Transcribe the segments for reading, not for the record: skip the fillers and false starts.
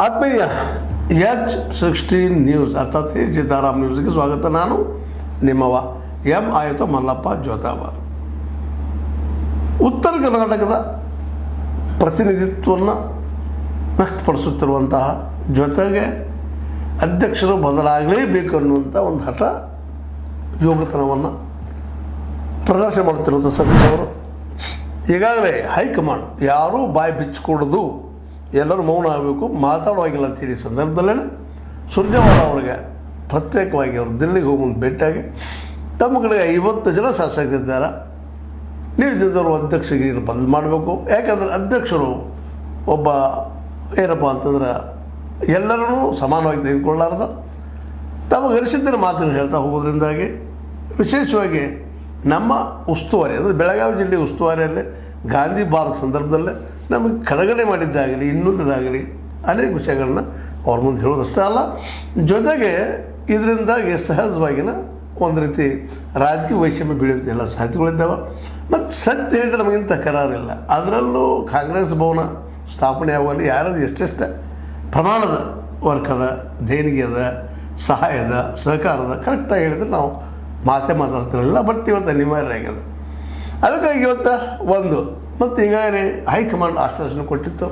ಆತ್ಮೀಯ H16 news ಅರ್ಥಾತ್ ಸಿದ್ದಾರಾಮ್ ನ್ಯೂಸ್ಗೆ ಸ್ವಾಗತ. ನಾನು ನಿಮ್ಮವ ಎಂ ಆಯುತ ಮಲ್ಲಪ್ಪ ಜೋತಾಬಾರ್. ಉತ್ತರ ಕರ್ನಾಟಕದ ಪ್ರತಿನಿಧಿತ್ವವನ್ನು ವ್ಯಕ್ತಪಡಿಸುತ್ತಿರುವಂತಹ ಜೊತೆಗೆ ಅಧ್ಯಕ್ಷರು ಬದಲಾಗಲೇಬೇಕು ಅನ್ನುವಂಥ ಒಂದು ಹಠ ಯೋಗತನವನ್ನು ಪ್ರದರ್ಶನ ಮಾಡುತ್ತಿರುವಂಥ ಸತೀಶ್ ಅವರು ಈಗಾಗಲೇ ಹೈಕಮಾಂಡ್ ಯಾರೂ ಬಾಯಿ ಬಿಚ್ಚಿಕೊಡೋದು, ಎಲ್ಲರೂ ಮೌನ ಆಗಬೇಕು, ಮಾತಾಡುವಾಗಿಲ್ಲ ಅಂತೀರಿ ಸಂದರ್ಭದಲ್ಲೇ ಸುರ್ಜೇವಾಲಾ ಅವರಿಗೆ ಪ್ರತ್ಯೇಕವಾಗಿ ಅವರು ದಿಲ್ಲಿಗೆ ಹೋಗಿ ಭೇಟಿಯಾಗಿ ತಮ್ಮ ಕಡೆಗೆ 50 ಜನ ಶಾಸಕರಿದ್ದಾರೆ, ನೀಡಿದ್ದವರು ಅಧ್ಯಕ್ಷರಿಗೆ ಬದಲು ಮಾಡಬೇಕು. ಯಾಕಂದರೆ ಅಧ್ಯಕ್ಷರು ಒಬ್ಬ ಏನಪ್ಪ ಅಂತಂದ್ರೆ ಎಲ್ಲರೂ ಸಮಾನವಾಗಿ ತೆಗೆದುಕೊಳ್ಳಾರ್ದ ತಮಗೆ ಅನಿಸಿದ್ದನ್ನು ಮಾತನ್ನು ಹೇಳ್ತಾ ಹೋಗೋದ್ರಿಂದಾಗಿ ವಿಶೇಷವಾಗಿ ನಮ್ಮ ಉಸ್ತುವಾರಿ ಅಂದರೆ ಬೆಳಗಾವಿ ಜಿಲ್ಲೆ ಉಸ್ತುವಾರಿಯಲ್ಲೇ ಗಾಂಧಿ ಭಾರತ ಸಂದರ್ಭದಲ್ಲೇ ನಮಗೆ ಕಡೆಗಣೆ ಮಾಡಿದ್ದಾಗಲಿ ಇನ್ನುಳಿದಾಗಲಿ ಅನೇಕ ವಿಷಯಗಳನ್ನ ಅವ್ರ ಮುಂದೆ ಹೇಳೋದಷ್ಟೇ ಅಲ್ಲ, ಜೊತೆಗೆ ಇದರಿಂದಾಗಿ ಸಹಜವಾಗಿನ ಒಂದು ರೀತಿ ರಾಜಕೀಯ ವೈಷಮ್ಯ ಬೀಳುವಂಥ ಎಲ್ಲ ಸಾಧ್ಯತೆಗಳಿದ್ದಾವೆ. ಮತ್ತು ಸತ್ಯ ಹೇಳಿದರೆ ನಮಗಿಂತ ಕರಾರಿಲ್ಲ. ಅದರಲ್ಲೂ ಕಾಂಗ್ರೆಸ್ ಭವನ ಸ್ಥಾಪನೆ ಆಗುವಲ್ಲಿ ಯಾರಾದ್ರು ಎಷ್ಟೆಷ್ಟು ಪ್ರಮಾಣದ ವರ್ಕ್ ಅದ, ದೇಣಿಗೆ ಅದ, ಸಹಾಯದ, ಸಹಕಾರದ ಕರೆಕ್ಟಾಗಿ ಹೇಳಿದ್ರೆ ನಾವು ಮಾತಾಡ್ತಿರಲಿಲ್ಲ. ಬಟ್ ಇವತ್ತು ಅನಿವಾರ್ಯ ಆಗ್ಯದ. ಅದಕ್ಕಾಗಿ ಇವತ್ತು ಒಂದು ಮತ್ತು ಈಗಾಗಲೇ ಹೈಕಮಾಂಡ್ ಆಶ್ವಾಸನೆ ಕೊಟ್ಟಿತ್ತು,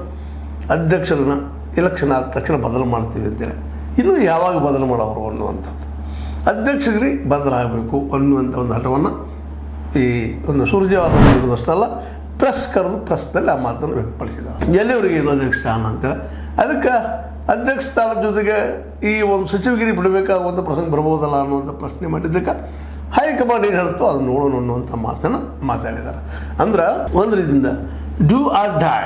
ಅಧ್ಯಕ್ಷರನ್ನ ಎಲೆಕ್ಷನ್ ಆದ ತಕ್ಷಣ ಬದಲು ಮಾಡ್ತೀವಿ ಅಂತೇಳಿ. ಇನ್ನೂ ಯಾವಾಗ ಬದಲು ಮಾಡೋರು ಅನ್ನುವಂಥದ್ದು, ಅಧ್ಯಕ್ಷರಿಗೆ ಬದಲಾಗಬೇಕು ಅನ್ನುವಂಥ ಒಂದು ಹಠವನ್ನು ಈ ಒಂದು ಸುರ್ಜೇವಾಲಾ ನೀಡುವುದಷ್ಟಲ್ಲ, ಪ್ರೆಸ್ ಕರೆದು ಪ್ರೆಸ್ನಲ್ಲಿ ಆ ಮಾತನ್ನು ವ್ಯಕ್ತಪಡಿಸಿದ್ದಾರೆ. ಎಲ್ಲಿವರೆಗೆ ಇದು ಅಧ್ಯಕ್ಷ ಸ್ಥಾನ ಅಂತೇಳಿ. ಅದಕ್ಕೆ ಅಧ್ಯಕ್ಷ ಸ್ಥಾನದ ಜೊತೆಗೆ ಈ ಒಂದು ಸಚಿವಗಿರಿ ಬಿಡಬೇಕಾಗುವಂಥ ಪ್ರಸಂಗ ಬರ್ಬೋದಲ್ಲ ಅನ್ನುವಂಥ ಪ್ರಶ್ನೆ ಮಾಡಿದ್ದಕ್ಕೆ ಹೈಕಮಾಂಡ್ ಏನು ಹೇಳ್ತೋ ಅದನ್ನು ನೋಡೋಣ ಅನ್ನುವಂಥ ಮಾತನ್ನು ಮಾತಾಡಿದ್ದಾರೆ. ಅಂದ್ರೆ ಒಂದು ರೀತಿಯಿಂದ ಡೂ ಆರ್ ಡೈ,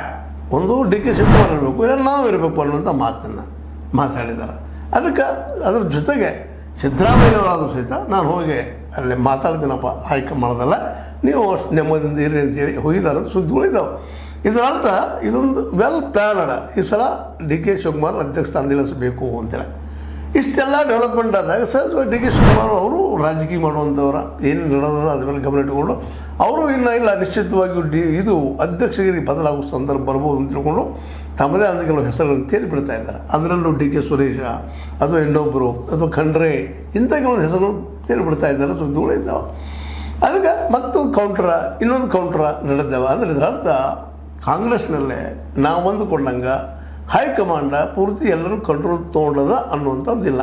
ಒಂದು ಡಿ ಕೆ ಶಿವಕುಮಾರ್ ಇರಬೇಕು, ಇಲ್ಲ ನಾವು ಇರಬೇಕು ಅನ್ನುವಂಥ ಮಾತನ್ನು ಮಾತಾಡಿದ್ದಾರೆ. ಅದಕ್ಕೆ ಅದ್ರ ಜೊತೆಗೆ ಸಿದ್ದರಾಮಯ್ಯವರಾದರೂ ಸಹಿತ ನಾನು ಹೋಗಿ ಅಲ್ಲಿ ಮಾತಾಡ್ತೀನಪ್ಪ ಹೈಕಮಾಂಡ್ದಲ್ಲ, ನೀವು ಅಷ್ಟು ನೆಮ್ಮದಿಯಿಂದ ಇರ್ರಿ ಅಂತೇಳಿ ಹೋಗಿದ್ದಾರೆ ಸುದ್ದಿಗಳಿದ್ದಾವೆ. ಇದರ ಅರ್ಥ ಇದೊಂದು ವೆಲ್ ಪ್ಲ್ಯಾನಡ. ಈ ಸಲ ಡಿ ಕೆ ಶಿವಕುಮಾರ್ ಅಧ್ಯಕ್ಷ ಸ್ಥಾನ ಇಳಿಸಬೇಕು ಅಂತೇಳಿ ಇಷ್ಟೆಲ್ಲ ಡೆವಲಪ್ಮೆಂಟ್ ಆದಾಗ ಸಹಜವಾಗಿ ಡಿ ಕೆ ಶಿವಕುಮಾರ್ ಅವರು ರಾಜಕೀಯ ಮಾಡುವಂಥವ್ರ ಏನು ನಡೆದ ಅದ್ರ ಮೇಲೆ ಗಮನ ಇಟ್ಟುಕೊಂಡು ಅವರು ಇಲ್ಲ ನಿಶ್ಚಿತವಾಗಿ ಇದು ಅಧ್ಯಕ್ಷಗಿರಿ ಬದಲಾಗುವ ಸಂದರ್ಭ ಬರ್ಬೋದು ಅಂತ ತಿಳ್ಕೊಂಡು ತಮ್ಮದೇ ಆದ ಕೆಲವು ಹೆಸರುಗಳನ್ನು ತೇಲಿ ಬಿಡ್ತಾ ಇದ್ದಾರೆ. ಅದರಲ್ಲೂ ಡಿ ಕೆ ಸುರೇಶ ಅಥವಾ ಇನ್ನೊಬ್ಬರು ಅಥವಾ ಖಂಡ್ರೆ ಇಂಥ ಕೆಲವೊಂದು ಹೆಸರುಗಳು ತೇಲಿ ಬಿಡ್ತಾ ಇದ್ದಾರೆ, ಸುದ್ದಿಗಳು ಇದ್ದಾವೆ. ಅದಕ್ಕೆ ಮತ್ತೊಂದು ಇನ್ನೊಂದು ಕೌಂಟ್ರ ನಡೆದವ. ಅಂದರೆ ಇದರ ಅರ್ಥ ಕಾಂಗ್ರೆಸ್ನಲ್ಲೇ ನಾವು ಅಂದುಕೊಂಡಂಗೆ ಹೈಕಮಾಂಡ ಪೂರ್ತಿ ಎಲ್ಲರೂ ಕಂಟ್ರೋಲ್ ತೊಗೊಂಡದ ಅನ್ನುವಂಥದ್ದಿಲ್ಲ.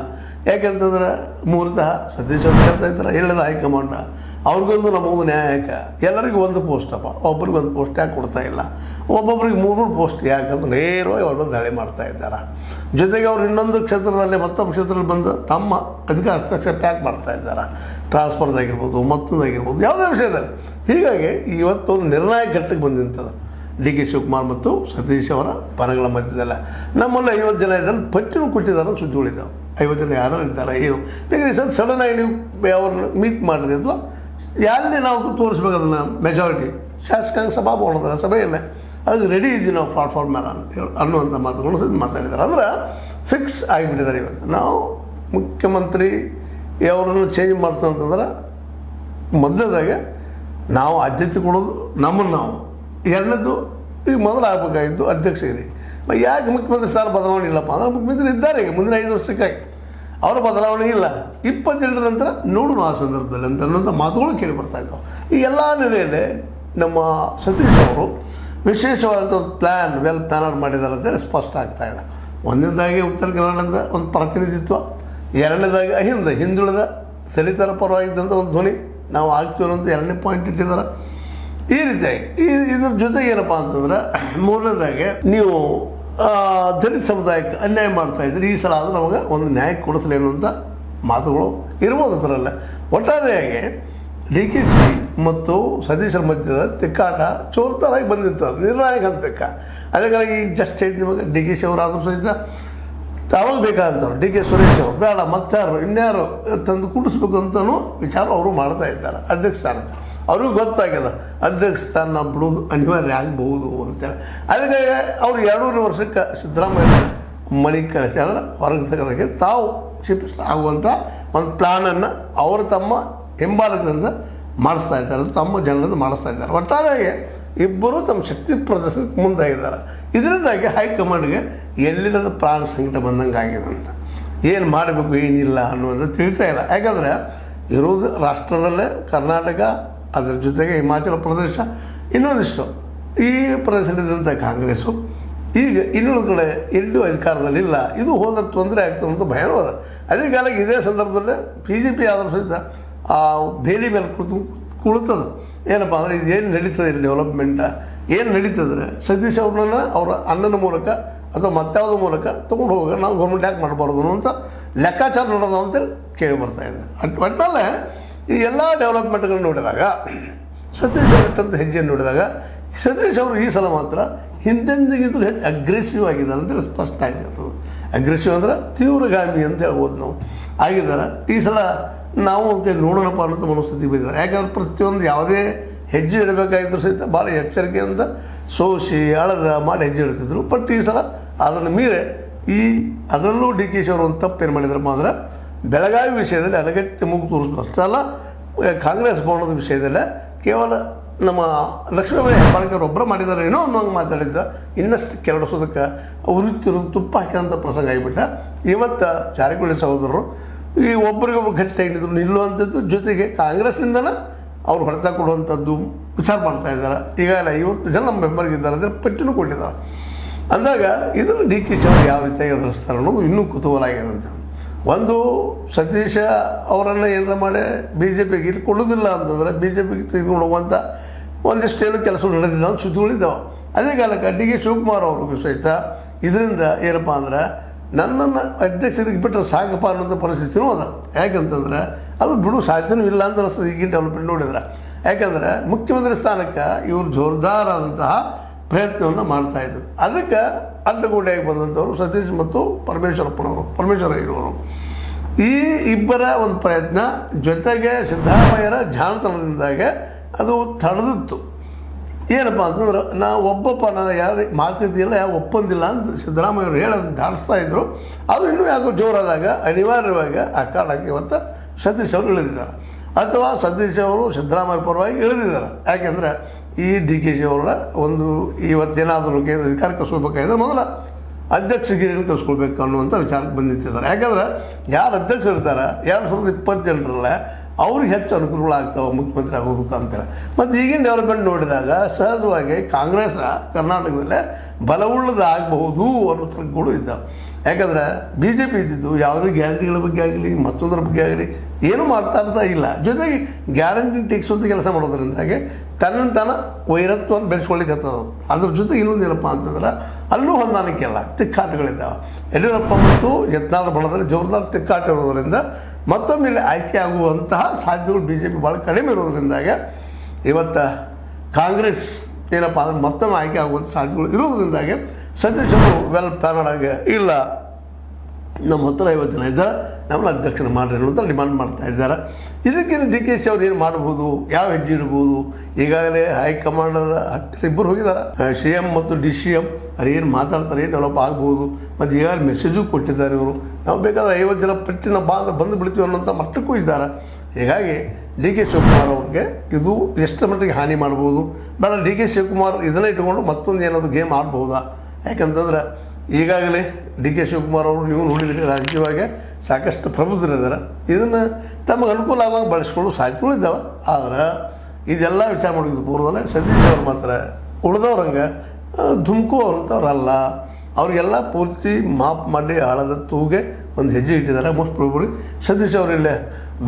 ಯಾಕೆಂತಂದ್ರೆ ಮೂಲತಃ ಸತೀಶ್ ಅವ್ರು ಹೇಳ್ತಾ ಇದ್ದಾರೆ, ಹೇಳದ ಹೈಕಮಾಂಡ ಅವ್ರಿಗೊಂದು ನಮಗೊಂದು ನ್ಯಾಯಕ, ಎಲ್ಲರಿಗೂ ಒಂದು ಪೋಸ್ಟಪ್ಪ, ಒಬ್ಬರಿಗೆ ಒಂದು ಪೋಸ್ಟ್ ಯಾಕೆ ಕೊಡ್ತಾ ಇಲ್ಲ, ಒಬ್ಬೊಬ್ರಿಗೆ 3 ಪೋಸ್ಟ್ ಯಾಕಂದ್ರೆ ನೇರವಾಗಿ ಅವ್ರನ್ನ ದಾಳಿ ಮಾಡ್ತಾ ಇದ್ದಾರೆ. ಜೊತೆಗೆ ಅವ್ರು ಇನ್ನೊಂದು ಕ್ಷೇತ್ರದಲ್ಲಿ ಮತ್ತೊಬ್ಬ ಕ್ಷೇತ್ರದಲ್ಲಿ ಬಂದು ತಮ್ಮ ಅಧಿಕಾರ ಹಸ್ತಕ್ಷೇಪ ಯಾಕೆ ಮಾಡ್ತಾ ಇದ್ದಾರೆ, ಟ್ರಾನ್ಸ್ಫರ್ದಾಗಿರ್ಬೋದು ಮತ್ತೊಂದಾಗಿರ್ಬೋದು ಯಾವುದೇ ವಿಷಯದಲ್ಲಿ. ಹೀಗಾಗಿ ಇವತ್ತೊಂದು ನಿರ್ಣಾಯಕ ಘಟ್ಟಕ್ಕೆ ಬಂದಿಂಥದ್ದು ಡಿ ಕೆ ಶಿವಕುಮಾರ್ ಮತ್ತು ಸತೀಶ್ ಅವರ ಪರಗಳ ಮಧ್ಯದಲ್ಲ. ನಮ್ಮಲ್ಲಿ 50 ಜನ ಇದ್ದಾರೆ, ಪಟ್ಟಿನೂ ಕೊಟ್ಟಿದ್ದಾರೆ ಸುದ್ದಿಗಳಿದ್ದಾವೆ. 50 ಜನ ಯಾರು ಇದ್ದಾರೆ ಏನು ಬೇಕಾದ್ರೆ ಸಡನ್ನಾಗಿ ನೀವು ಅವ್ರನ್ನ ಮೀಟ್ ಮಾಡಿರಿ ಅಥವಾ ಯಾರನ್ನೇ ನಾವು ತೋರಿಸ್ಬೇಕು ಅದನ್ನು ಮೆಜಾರಿಟಿ ಶಾಸಕಾಂಗ ಸಭಾಭವನದ ಸಭೆಯಲ್ಲೇ ಅದು ರೆಡಿ ಇದ್ದೀವಿ ನಾವು ಪ್ಲಾಟ್ಫಾರ್ಮ್ ಮೇಲೆ ಅನ್ನುವಂಥ ಮಾತುಗಳನ್ನು ಮಾತಾಡಿದ್ದಾರೆ. ಅಂದ್ರೆ ಫಿಕ್ಸ್ ಆಗಿಬಿಟ್ಟಿದ್ದಾರೆ. ಇವತ್ತು ನಾವು ಮುಖ್ಯಮಂತ್ರಿ ಅವರನ್ನು ಚೇಂಜ್ ಮಾಡ್ತಂತಂದ್ರೆ ಮೊದಲದಾಗೆ ನಾವು ಆದ್ಯತೆ ಕೊಡೋದು ನಮ್ಮನ್ನು ನಾವು, ಎರಡನೇದು ಈಗ ಮೊದಲು ಆಗಬೇಕಾಗಿತ್ತು ಅಧ್ಯಕ್ಷರಿಗೆ. ಯಾಕೆ ಮುಖ್ಯಮಂತ್ರಿ ಸ್ಥಾನ ಬದಲಾವಣೆ ಇಲ್ಲಪ್ಪ ಅಂದ್ರೆ ಮುಖ್ಯಮಂತ್ರಿ ಇದ್ದಾರೆ ಈಗ ಮುಂದಿನ 5 ವರ್ಷಕ್ಕಾಗಿ, ಅವರ ಬದಲಾವಣೆ ಇಲ್ಲ. 27 ನಂತರ ನೋಡೋಣ ಆ ಸಂದರ್ಭದಲ್ಲಿ ಅನ್ನೋಂಥ ಮಾತುಗಳು ಕೇಳಿ ಬರ್ತಾಯಿದ್ದಾವೆ. ಈ ಎಲ್ಲ ನೆಲೆಯಲ್ಲೇ ನಮ್ಮ ಸತೀಶ್ ಅವರು ವಿಶೇಷವಾದಂಥ ಒಂದು ವೆಲ್ ಪ್ಲ್ಯಾನರ್ ಮಾಡಿದ್ದಾರೆ ಅಂತೇಳಿ ಸ್ಪಷ್ಟ ಆಗ್ತಾ ಇದೆ. ಒಂದನೇದಾಗಿ ಉತ್ತರ ಕನ್ನಡದ ಒಂದು ಪ್ರಾತಿನಿಧಿತ್ವ, ಎರಡನೇದಾಗಿ ಹಿಂದುಳಿದ ದಲಿತರ ಪರವಾಗಿದ್ದಂಥ ಒಂದು ಧ್ವನಿ ನಾವು ಆಗ್ತೀವಿ ಅನ್ನೋಂಥ 2ನೇ ಪಾಯಿಂಟ್ ಇಟ್ಟಿದ್ದಾರೆ. ಈ ರೀತಿಯಾಗಿ ಇದ್ರ ಜೊತೆಗೆ ಏನಪ್ಪ ಅಂತಂದ್ರೆ ಮೂರನೇದಾಗೆ ನೀವು ದಲಿತ ಸಮುದಾಯಕ್ಕೆ ಅನ್ಯಾಯ ಮಾಡ್ತಾಯಿದ್ರಿ, ಈ ಸಲ ಆದರೂ ನಮಗೆ ಒಂದು ನ್ಯಾಯ ಕೊಡಿಸಲಿ ಅನ್ನುವಂಥ ಮಾತುಗಳು ಇರ್ಬೋದು. ಅದರಲ್ಲೇ ಒಟ್ಟಾರೆಯಾಗಿ ಡಿ ಕೆ ಸಿ ಮತ್ತು ಸತೀಶರ ಮಧ್ಯದ ತಿಕ್ಕಾಟ ಚೋರ್ತರಾಗಿ ಬಂದಿರ್ತದೆ ನಿರ್ಣಾಯಕ ಹಂತಕ್ಕೆ. ಅದಕ್ಕಾಗಿ ಈಗ ಜಸ್ಟ್ ಹೇಳಿದ ನಿಮಗೆ ಡಿ ಕೆ ಶಿ ಅವರಾದರೂ ಸಹಿತ ಅವಾಗ ಬೇಕಾದಂಥವ್ರು ಡಿ ಕೆ ಸುರೇಶ್ ಅವರು ಬೇಡ ಮತ್ತಾರು ಇನ್ಯಾರು ತಂದು ಕೂಡಿಸ್ಬೇಕು ಅಂತಲೂ ವಿಚಾರ ಅವರು ಮಾಡ್ತಾ ಇದ್ದಾರೆ. ಅಧ್ಯಕ್ಷ ಸ್ಥಾನಕ್ಕೆ ಅವ್ರಿಗೂ ಗೊತ್ತಾಗ್ಯದ ಅಧ್ಯಕ್ಷ ಸ್ಥಾನ ಬಿಡೋದು ಅನಿವಾರ್ಯ ಆಗಬಹುದು ಅಂತೇಳಿ. ಅದಕ್ಕಾಗಿ ಅವ್ರು 2.5 ವರ್ಷಕ್ಕೆ ಸಿದ್ದರಾಮಯ್ಯ ಮನೆ ಕಳಿಸಿ ಅಂದ್ರೆ ಹೊರಗೆ ತೆಗೆದಾಗೆ ತಾವು ಚೀಫ್ ಮಿನಿಸ್ಟರ್ ಆಗುವಂಥ ಒಂದು ಪ್ಲ್ಯಾನನ್ನು ಅವರು ತಮ್ಮ ಹಿಂಬಾಲಕರಿಂದ ಮಾಡಿಸ್ತಾ ಇದ್ದಾರೆ, ತಮ್ಮ ಜನರಿಂದ ಮಾಡಿಸ್ತಾ ಇದ್ದಾರೆ. ಒಟ್ಟಾರೆಯಾಗಿ ಇಬ್ಬರು ತಮ್ಮ ಶಕ್ತಿ ಪ್ರದರ್ಶನಕ್ಕೆ ಮುಂದಾಗಿದ್ದಾರೆ. ಇದರಿಂದಾಗಿ ಹೈಕಮಾಂಡ್ಗೆ ಎಲ್ಲಿಲ್ಲದ ಪ್ರಾಣ ಸಂಕಟ ಬಂದಂಗೆ ಆಗಿದೆ ಅಂತ, ಏನು ಮಾಡಬೇಕು ಏನಿಲ್ಲ ಅನ್ನೋದು ತಿಳಿತಾ ಇಲ್ಲ. ಯಾಕಂದರೆ ಇರೋದು ರಾಷ್ಟ್ರದಲ್ಲೇ ಕರ್ನಾಟಕ, ಅದರ ಜೊತೆಗೆ ಹಿಮಾಚಲ ಪ್ರದೇಶ, ಇನ್ನೊಂದಿಷ್ಟು ಈ ಪ್ರದೇಶದಲ್ಲಿದ್ದಂಥ ಕಾಂಗ್ರೆಸ್ಸು ಈಗ ಇನ್ನುಳಿದ ಕಡೆ ಎಲ್ಲೂ ಅಧಿಕಾರದಲ್ಲಿಲ್ಲ. ಇದು ಹೋದ್ರೆ ತೊಂದರೆ ಆಗ್ತದೆ ಅಂತ ಭಯನೂ ಅದ. ಅದೇ ಕಾಲಕ್ಕೆ ಇದೇ ಸಂದರ್ಭದಲ್ಲೇ BJP ಆದರೂ ಸಹಿತ ಆ ಬೇಲಿ ಮೇಲೆ ಕುಳಿತದು. ಏನಪ್ಪ ಅಂದರೆ ಇದೇನು ನಡೀತದೆ ಇಲ್ಲಿ ಡೆವಲಪ್ಮೆಂಟ ಏನು ನಡೀತದ್ರೆ ಸತೀಶ್ ಅವ್ರನ್ನ ಅವರ ಅಣ್ಣನ ಮೂಲಕ ಅಥವಾ ಮತ್ತಾವುದ್ರ ಮೂಲಕ ತೊಗೊಂಡು ಹೋಗ ನಾವು ಗೌರ್ಮೆಂಟ್ ಯಾಕೆ ಮಾಡಬಾರ್ದು ಅಂತ ಲೆಕ್ಕಾಚಾರ ನೋಡೋದು ಅಂತೇಳಿ ಕೇಳಿ ಬರ್ತಾಯಿದೆ. ಒಟ್ಟಲ್ಲೇ ಈ ಎಲ್ಲ ಡೆವಲಪ್ಮೆಂಟ್ಗಳನ್ನ ನೋಡಿದಾಗ ಸತೀಶ್ ಅವ್ರಿಟ್ಟಂಥ ಹೆಜ್ಜೆಯನ್ನು ನೋಡಿದಾಗ ಸತೀಶ್ ಅವರು ಈ ಸಲ ಮಾತ್ರ ಹಿಂದೆಂದಿಗಿಂತಲೂ ಹೆಚ್ಚು ಅಗ್ರೆಸಿವ್ ಆಗಿದ್ದಾರೆ ಅಂತೇಳಿ ಸ್ಪಷ್ಟ ಆಗಿರ್ತದೆ. ಅಗ್ರೆಸಿವ್ ಅಂದ್ರೆ ತೀವ್ರಗಾಮಿ ಅಂತ ಹೇಳ್ಬೋದು ನಾವು ಆಗಿದ್ದಾರೆ. ಈ ಸಲ ನಾವು ನೋಡೋಣಪ್ಪ ಅನ್ನೋ ಮನಸ್ಥಿತಿ ಬಂದಿದ್ದಾರೆ. ಯಾಕಂದ್ರೆ ಪ್ರತಿಯೊಂದು ಯಾವುದೇ ಹೆಜ್ಜೆ ಇಡಬೇಕಾಗಿದ್ರು ಸಹಿತ ಭಾಳ ಎಚ್ಚರಿಕೆಯಿಂದ ಸೋಸಿ ಅಳದ ಮಾಡಿ ಹೆಜ್ಜೆ ಇಡ್ತಿದ್ರು. ಬಟ್ ಈ ಸಲ ಅದನ್ನು ಮೀರೆ ಅದರಲ್ಲೂ DK ಅವರು ಒಂದು ತಪ್ಪೇನು ಮಾಡಿದ್ರಪ್ಪ ಅಂದ್ರೆ ಬೆಳಗಾವಿ ವಿಷಯದಲ್ಲಿ ಅನಗತ್ಯ ಮೂಗು ತೋರಿಸಿದ್ರು. ಅಷ್ಟಲ್ಲ, ಕಾಂಗ್ರೆಸ್ ಭವನದ ವಿಷಯದಲ್ಲೇ ಕೇವಲ ನಮ್ಮ ಲಕ್ಷ್ಮೀಬಾಯಿ ಹೆಬ್ಬಾಳ್ಕರ್ ಒಬ್ಬರು ಮಾಡಿದ್ದಾರೆ ಏನೋ ಅನ್ನೋಂಗೆ ಮಾತಾಡಿದ್ದ. ಇನ್ನಷ್ಟು ಕೆರಡಿಸೋದಕ್ಕೆ ಉರಿತಿರೋದು ತುಪ್ಪ ಹಾಕಿದಂಥ ಪ್ರಸಂಗ ಆಗಿಬಿಟ್ಟ. ಇವತ್ತು ಜಾರಕಿಹೊಳಿ ಸಹೋದರರು ಈ ಒಬ್ಬರಿಗೊಬ್ರು ಗಟ್ಟಿಯಾಗಿದ್ರು ನಿಲ್ಲುವಂಥದ್ದು, ಜೊತೆಗೆ ಕಾಂಗ್ರೆಸ್ನಿಂದನೇ ಅವ್ರು ಹೊಡೆತ ಕೊಡುವಂಥದ್ದು ವಿಚಾರ ಮಾಡ್ತಾಯಿದ್ದಾರೆ. ಈಗಾಗಲೇ 50 ಜನ ನಮ್ಮ ಬೆಂಬಲಿಗಿದ್ದಾರೆ ಅಂದರೆ ಪಟ್ಟಿನೂ ಕೊಟ್ಟಿದ್ದಾರೆ. ಅಂದಾಗ ಇದನ್ನು DK ಅವರು ಯಾವ ರೀತಿಯಾಗಿ ಎದುರಿಸ್ತಾರೆ ಅನ್ನೋದು ಇನ್ನೂ ಕುತೂಹಲ ಆಗಿದೆ ಅಂತ. ಒಂದು ಸತೀಶ ಅವರನ್ನು ಏನಾರ ಮಾಡಿ BJPಗೆ ಇಲ್ಲಿ ಕೊಡೋದಿಲ್ಲ ಅಂತಂದರೆ BJPಗೆ ತೆಗೆದುಕೊಂಡು ಹೋಗುವಂಥ ಒಂದಿಷ್ಟು ಏನು ಕೆಲಸಗಳು ನಡೆದಿದ್ದಾವೆ ಅಂತ ಸುದ್ದಿಗಳಿದ್ದಾವೆ. ಅದೇ ಕಾಲಕ್ಕೆ DK ಶಿವಕುಮಾರ್ ಅವ್ರಿಗೂ ಸಹಿತ ಇದರಿಂದ ಏನಪ್ಪ ಅಂದ್ರೆ ನನ್ನನ್ನು ಅಧ್ಯಕ್ಷರಿಗೆ ಬಿಟ್ಟರೆ ಸಾಕಪ್ಪ ಅನ್ನೋಂಥ ಪರಿಸ್ಥಿತಿನೂ ಅದ. ಯಾಕಂತಂದ್ರೆ ಅದು ಬಿಡು ಸಾಧ್ಯನೂ ಇಲ್ಲ ಅಂತ ಅನಿಸ್ತದೆ ಈಗಿನ ಡೆವಲಪ್ಮೆಂಟ್ ನೋಡಿದ್ರೆ. ಯಾಕಂದರೆ ಮುಖ್ಯಮಂತ್ರಿ ಸ್ಥಾನಕ್ಕೆ ಇವರು ಜೋರ್ದಾರಾದಂತಹ ಪ್ರಯತ್ನವನ್ನು ಮಾಡ್ತಾಯಿದ್ರು. ಅದಕ್ಕೆ ಅಡ್ಡಗೋಡೆಯಾಗಿ ಬಂದಂಥವ್ರು ಸತೀಶ್ ಮತ್ತು ಪರಮೇಶ್ವರ ಇರುವರು. ಈ ಇಬ್ಬರ ಒಂದು ಪ್ರಯತ್ನ ಜೊತೆಗೆ ಸಿದ್ದರಾಮಯ್ಯರ ಜಾಣತನದಿಂದಾಗೆ ಅದು ತಡೆದಿತ್ತು. ಏನಪ್ಪ ಅಂತಂದ್ರೆ ನಾನು ಯಾರು ಮಾತುಕತೆಯಲ್ಲ ಯಾವ ಒಪ್ಪಂದಿಲ್ಲ ಅಂತ ಸಿದ್ದರಾಮಯ್ಯವರು ಹೇಳೋದು ದಾಟಿಸ್ತಾ ಇದ್ರು. ಅದು ಇನ್ನೂ ಯಾಕೋ ಜೋರಾದಾಗ ಅನಿವಾರ್ಯವಾಗಿ ಆ ಕಾರಣಕ್ಕೆ ಇವತ್ತು ಸತೀಶ್ ಅವರು ಇಳಿದಿದ್ದಾರೆ, ಅಥವಾ ಸತೀಶ್ ಅವರು ಸಿದ್ದರಾಮಯ್ಯ ಪರವಾಗಿ ಇಳಿದಿದ್ದಾರೆ. ಯಾಕೆಂದರೆ ಈ DK ಅವರ ಒಂದು ಇವತ್ತೇನಾದರೂ ಕೇಂದ್ರ ಅಧಿಕಾರ ಕಸ್ಕೊಳ್ಬೇಕಾದ್ರೆ ಮೊದಲ ಅಧ್ಯಕ್ಷಗಿರಿಯನ್ನು ಕಸ್ಕೊಳ್ಬೇಕು ಅನ್ನುವಂಥ ವಿಚಾರಕ್ಕೆ ಬಂದಿತ್ತಿದ್ದಾರೆ. ಯಾಕಂದ್ರೆ ಯಾರು ಅಧ್ಯಕ್ಷರು ಇರ್ತಾರೆ 2028 ಅವ್ರಿಗೆ ಹೆಚ್ಚು ಅನುಕೂಲಗಳಾಗ್ತಾವೆ ಮುಖ್ಯಮಂತ್ರಿ ಆಗೋದಕ್ಕೆ ಅಂತೇಳಿ. ಮತ್ತು ಈಗಿನ ಡೆವಲಪ್ಮೆಂಟ್ ನೋಡಿದಾಗ ಸಹಜವಾಗಿ ಕಾಂಗ್ರೆಸ್ ಕರ್ನಾಟಕದಲ್ಲೇ ಬಲವುಳ್ಳದಾಗಬಹುದು ಅನ್ನೋ ತರ್ಕಗಳು ಇದ್ದಾವೆ. ಯಾಕಂದರೆ BJP ಇದ್ದಿದ್ದು ಯಾವುದೇ ಗ್ಯಾರಂಟಿಗಳ ಬಗ್ಗೆ ಆಗಲಿ ಮತ್ತೊಂದರ ಬಗ್ಗೆ ಆಗಲಿ ಏನೂ ಮಾಡ್ತಾ ಇಲ್ಲ. ಜೊತೆಗೆ ಗ್ಯಾರಂಟಿ ಟೆಕ್ಸೋಂಥ ಕೆಲಸ ಮಾಡೋದ್ರಿಂದಾಗಿ ತನ್ನ ವೈರತ್ವವನ್ನು ಬೆಳೆಸ್ಕೊಳ್ಳಿಕ್ಕೆ ಅದ್ರ ಜೊತೆಗೆ ಇನ್ನೊಂದು ಏನಪ್ಪ ಅಂತಂದ್ರೆ ಅಲ್ಲೂ ಹೊಂದಾಣಿಕೆ ಇಲ್ಲ, ತಿಕ್ಕಾಟಗಳಿದ್ದಾವೆ. ಯಡಿಯೂರಪ್ಪ ಮತ್ತು ಯತ್ನಾಳ್ ಬಣದಲ್ಲಿ ಜೋರ್ದಾರ್ ತಿಕ್ಕಾಟ ಇರೋದರಿಂದ ಮತ್ತೊಮ್ಮೆ ಇಲ್ಲಿ ಆಯ್ಕೆ ಆಗುವಂತಹ ಸಾಧ್ಯತೆಗಳು BJP ಭಾಳ ಕಡಿಮೆ ಇರೋದ್ರಿಂದಾಗೆ ಇವತ್ತು ಕಾಂಗ್ರೆಸ್ ಏನಪ್ಪ ಅಂದ್ರೆ ಮತ್ತೊಮ್ಮೆ ಆಯ್ಕೆ ಆಗುವಂಥ ಸಾಧ್ಯತೆಗಳು ಇರೋದ್ರಿಂದಾಗಿ ಸತೀಶ್ ಅವರು ವೆಲ್ ಪ್ಲಾನಡ್ ಇಲ್ಲ, ನಮ್ಮ ಹತ್ರ 50 ಜನ ಇದ್ದಾರೆ, ನಮ್ಮನ್ನ ಅಧ್ಯಕ್ಷರು ಮಾಡ್ರಿ ಅಂತ ಡಿಮಾಂಡ್ ಮಾಡ್ತಾ ಇದ್ದಾರೆ. ಇದಕ್ಕೇನು DK ಅವ್ರು ಏನು ಮಾಡ್ಬೋದು, ಯಾವ ಹೆಜ್ಜೆ ಇಡ್ಬೋದು? ಈಗಾಗಲೇ ಹೈಕಮಾಂಡದ ಹತ್ತಿರ ಇಬ್ಬರು ಹೋಗಿದ್ದಾರೆ, CM ಮತ್ತು DCM. ಅವ್ರು ಏನು ಮಾತಾಡ್ತಾರೆ, ಏನು ಡೆವಲಪ್ ಆಗ್ಬೋದು. ಮತ್ತು ಈಗಾಗಲೇ ಮೆಸೇಜು ಕೊಟ್ಟಿದ್ದಾರೆ ಇವರು. ನಾವು ಬೇಕಾದ್ರೆ 50 ಜನ ಪಟ್ಟಿನ ಬಂದು ಬಿಡ್ತೀವಿ ಅನ್ನೋಂಥ ಮಟ್ಟಕ್ಕೂ ಇದ್ದಾರೆ. ಹೀಗಾಗಿ DK ಶಿವಕುಮಾರ್ ಅವ್ರಿಗೆ ಇದು ಎಷ್ಟು ಮಟ್ಟಿಗೆ ಹಾನಿ ಮಾಡ್ಬೋದು, ಬೇಡ DK ಶಿವಕುಮಾರ್ ಇದನ್ನು ಇಟ್ಕೊಂಡು ಮತ್ತೊಂದು ಏನಾದರೂ ಗೇಮ್ ಆಡ್ಬೋದಾ? ಯಾಕಂತಂದ್ರೆ ಈಗಾಗಲೇ DK ಶಿವಕುಮಾರ್ ಅವರು ನೀವು ನೋಡಿದ್ರಿ ರಾಜಕೀಯವಾಗಿ ಸಾಕಷ್ಟು ಪ್ರಬುದ್ಧರಿದ್ದಾರೆ. ಇದನ್ನು ತಮಗೆ ಅನುಕೂಲ ಆಗುವಂಗೆ ಬಳಸ್ಕೊಳ್ಳೋ ಸಾಧ್ಯತೆಗಳು ಇದ್ದಾವೆ. ಆದರೆ ಇದೆಲ್ಲ ವಿಚಾರ ಮಾಡಿದ್ದು ಪೂರ್ವದಲ್ಲೇ ಸತೀಶ್ ಅವ್ರು ಮಾತ್ರ ಉಳಿದವ್ರಂಗೆ ಧುಮುಕುವಂಥವ್ರಲ್ಲ. ಅವ್ರಿಗೆಲ್ಲ ಪೂರ್ತಿ ಮಾಪ್ ಮಾಡಿ ಆಳದ ತೂಗೆ ಒಂದು ಹೆಜ್ಜೆ ಇಟ್ಟಿದ್ದಾರೆ. ಮೋಸ್ಟ್ ಪ್ರಾಬಬ್ಲಿ ಸತೀಶ್ ಅವರಿಲ್ಲೇ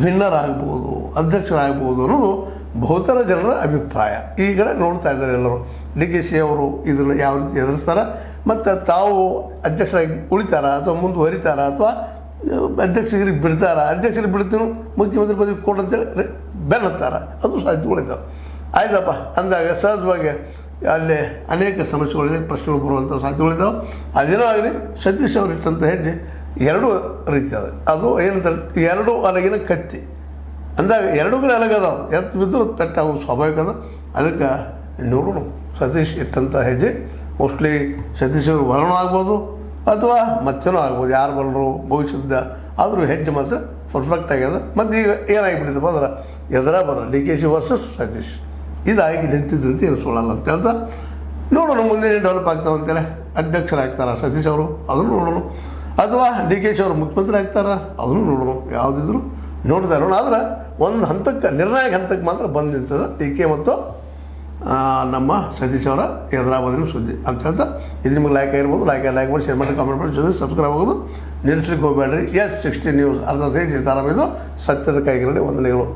ವಿನ್ನರ್ ಆಗ್ಬೋದು, ಅಧ್ಯಕ್ಷರಾಗ್ಬೋದು ಅನ್ನೋದು ಬಹುತರ ಜನರ ಅಭಿಪ್ರಾಯ. ಈ ಕಡೆ ನೋಡ್ತಾ ಇದ್ದಾರೆ ಎಲ್ಲರೂ. DK ಅವರು ಇದನ್ನು ಯಾವ ರೀತಿ ಎದುರಿಸ್ತಾರೆ, ಮತ್ತು ತಾವು ಅಧ್ಯಕ್ಷರಾಗಿ ಉಳಿತಾರ ಅಥವಾ ಮುಂದುವರಿತಾರ ಅಥವಾ ಅಧ್ಯಕ್ಷರಿಗೆ ಬಿಡ್ತಾರ, ಅಧ್ಯಕ್ಷರಿಗೆ ಬಿಡ್ತೀನೋ ಮುಖ್ಯಮಂತ್ರಿ ಪದವಿ ಕೊಡಂತೇಳಿ ಬೆನ್ನತ್ತಾರ, ಅದು ಸಾಧ್ಯತೆಗಳಿದ್ದಾವೆ. ಆಯ್ತಪ್ಪ ಅಂದಾಗ ಸಹಜವಾಗಿ ಅಲ್ಲಿ ಅನೇಕ ಸಮಸ್ಯೆಗಳು, ಅನೇಕ ಪ್ರಶ್ನೆಗಳು ಬರುವಂಥ ಸಾಧ್ಯತೆಗಳಿದ್ದಾವೆ. ಅದೇನೋ ಆಗಲಿ ಸತೀಶ್ ಅವರು ಇಟ್ಟಂಥ ಹೆಜ್ಜೆ ಎರಡೂ ರೀತಿ ಅದ. ಅದು ಏನಂತಾರೆ, ಎರಡು ಅಲಗಿನ ಕತ್ತಿ ಅಂದಾಗ ಎರಡೂ ಕಡೆ ಅಲಗದಾವ, ಎತ್ತು ಬಿದ್ದರೂ ಪೆಟ್ಟಾಗೋದು ಸ್ವಾಭಾವಿಕ ಅದ. ಅದಕ್ಕೆ ನೋಡೋಣ ಸತೀಶ್ ಇಟ್ಟಂಥ ಹೆಜ್ಜೆ ಮೋಸ್ಟ್ಲಿ ಸತೀಶ್ ಅವರು ಬಲನೂ ಆಗ್ಬೋದು ಅಥವಾ ಮತ್ತೇನೋ ಆಗ್ಬೋದು, ಯಾರು ಬಲ್ಲರು ಭವಿಷ್ಯದ. ಆದರೂ ಹೆಜ್ಜೆ ಮಾತ್ರ ಪರ್ಫೆಕ್ಟ್ ಆಗ್ಯದ. ಮತ್ತು ಈಗ ಏನಾಗಿಬಿಟ್ಟಿದ್ದಪ್ಪ ಅಂದ್ರೆ ಎದರ ಬದ್ರ DK ವರ್ಸಸ್ ಸತೀಶ್ ಇದಾಗಿ ನಿಂತಿದ್ದಂತೆ ಇರಿಸ್ಕೊಳ್ಳಲ್ಲ ಅಂತ ಹೇಳ್ತಾ ನೋಡೋಣ ಮುಂದೆ ಡೆವಲಪ್ ಆಗ್ತಾವೆ ಅಂತೇಳಿ ಅಧ್ಯಕ್ಷರಾಗ್ತಾರ ಸತೀಶ್ ಅವರು ಅದನ್ನು ನೋಡೋಣ, ಅಥವಾ ಡಿ ಕೆ ಶಿ ಅವರು ಮುಖ್ಯಮಂತ್ರಿ ಆಗ್ತಾರ ಅದನ್ನು ನೋಡೋಣ. ಯಾವುದಿದ್ರು ನೋಡ್ತಾ ಇರೋಣ. ಆದರೆ ಒಂದು ಹಂತಕ್ಕೆ ನಿರ್ಣಾಯಕ ಹಂತಕ್ಕೆ ಮಾತ್ರ ಬಂದು ನಿಂತದ ಡಿ ಕೆ ಮತ್ತು ನಮ್ಮ ಸತೀಶ್ ಅವರ ಹೈದರಾಬಾದಿನ ಸುದ್ದಿ ಅಂತ ಹೇಳ್ತಾ, ಇದು ನಿಮಗೆ ಲೈಕ್ ಆಗಿರ್ಬೋದು. ಲೈಕ್ ಮಾಡಿ ಶೇರ್ ಮಾಡಿ ಕಾಮೆಂಟ್ ಮಾಡಿ ಜೊತೆ ಸಬ್ಸ್ಕ್ರೈಬ್ ಆಗೋದು ನಿಲ್ಲಿಸ್ಲಿಕ್ಕೆ ಹೋಗಬೇಡ್ರಿ. S60 ನ್ಯೂಸ್ ಅರ್ಧ ಸೀತಾರಾಮ್ ಇದು ಸತ್ಯದ ಕೈಗಿರಲಿ ವಂದನೆಗಳು.